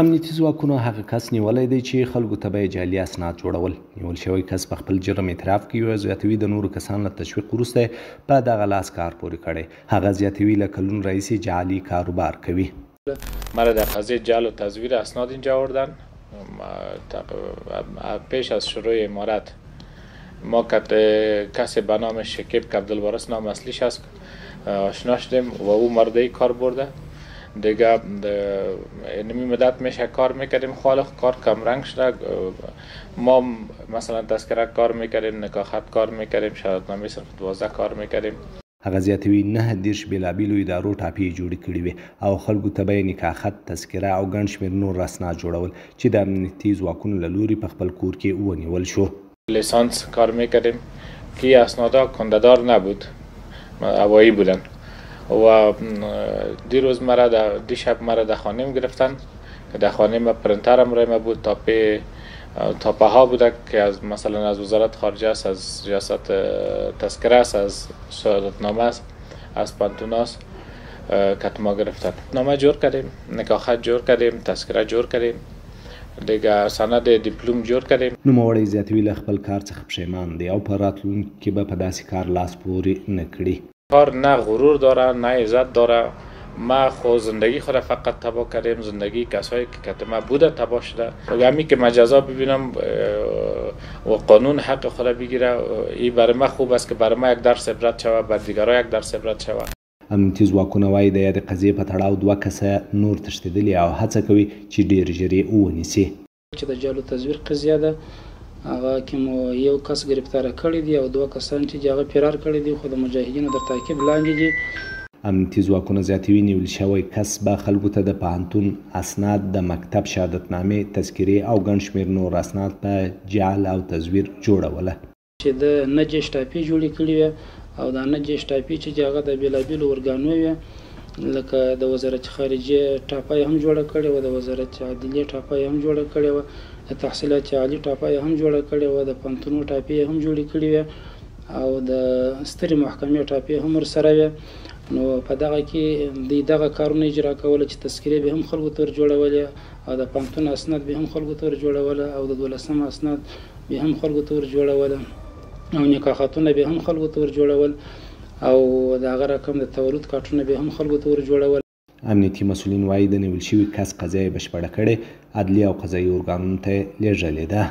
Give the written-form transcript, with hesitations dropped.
امنیتي ځواکونو هغه کس نیولی دی چې خلکو ته به یې جعلي اسناد جوړول. نیول شوی کس په خپل جرم اعتراف کوي او زیاتوي د نورو کسانو له تشویق وروسته په دغه لاس کار پورې کړی. هغه زیاتوي له کلونو راهیسې جعلي کاروبار کوي. مرا در قضیه جعل و تزویر اسناد اینجا آوردن. پیش از شروع امارت ما کسی به نام شکیب که عبدالوارث نام اصلیش است آشنا شدیم و او مرده کار برده. دیگه نمی مدت میشه کار میکردیم، خالق کار کم رنگ شده. ما مثلا تذکره کار میکردیم، نکاحت کار میکردیم، شهادتنامه صنف 12 کار میکردیم. هغه زیاتوي 9 بېلابېلو ادارو ټاپې جوړې کړې وې او خلکو ته به یې نکاحت، تذکره او ګڼ شمېر نور اسناد جوړول چې د امنیتي ځواکونو له لوري په خپل کور کې ونیول شو. لیسانس کار میکردیم که اسنادا کندهدار نبود، هوایی بودن و دیروز دیشب مرا در خانه گرفتن که در خانه ما پرنترم رای ما بود، تاپه ها بوده که از مثلا از وزارت خارجه است، از ریاست تذکره است، از شهادتنامه است، از پانتون است که ما گرفتن. نامه جور کردیم، نکاحت جور کردیم، تذکره جور کردیم، دیگه سند دیپلم جوړ کړم. نوموړی زیاتوي له خپل کار څخه پښیمان دی او په راتلونکي کې به په داسې کار لاس پورې نه کړي. کار نه غرور داره نه عزت داره. ما خود زندگی خود فقط تباه کردیم، زندگی کسایی که کتمه بوده تباه شده. همین که مجازا ببینم و قانون حق خود بگیره، این برای ما خوب است که برای ما یک درس عبرت شود، بر دیگران یک درس عبرت شود. امنیتي ځواکونه وایي د یادې قضیې په تړاو 2 کسه نور تښتېدلي او هڅه کوي چې ډېر ژر یې ونیسي. چې د جعل و تزویر قضیه ده، هغه کې مو یو کس گرفتار کړی دی او 2 کسان چې هغه فرار کړی دی خو د مجاهدینو در تعقیب لاندې دي. امنیتي ځواکونه زیاتوي نیول شوی کس به خلکو ته د پوهنتون اسناد، د مکتب شهادتنامې، تذکرې او ګڼ شمېر نور اسناد په جعل او تزویر جوړوله. چې د 9 ټاپې جوړې کړې وې او دا 9 ټاپې چې هغه د بېلابېلو ارګانو وې، لکه د وزارت خارجه ټاپه هم جوړه کړې وه، د وزارت عدلیې ټاپه هم جوړه کړې وه، د تحصیلات عالی ټاپه هم جوړه کړې وه، د پوهنتونو ټاپې هم جوړې کړې وې او د سترې محکمې ټاپې هم ورسره وې. نو په دغه کې دغه کارونه اجرا کوله چې تذکرې به هم خلکو ته ورجوړولې او د پوهنتون اسناد به هم خلکو ته ورجوړوله او د 12 اسناد به هم خلکو ته ورجوړوله او نکاحتونه به هم خلکو ته ورجوړول او د هغه رقم د تولد کارتونه به هم خلکو ته ورجوړول. امنیتي مسؤلین وایي د نیول شوي کس قضیه یې بشپړه کړې، عدلیه او قضایي ارګانونو ته یې لیږلې ده.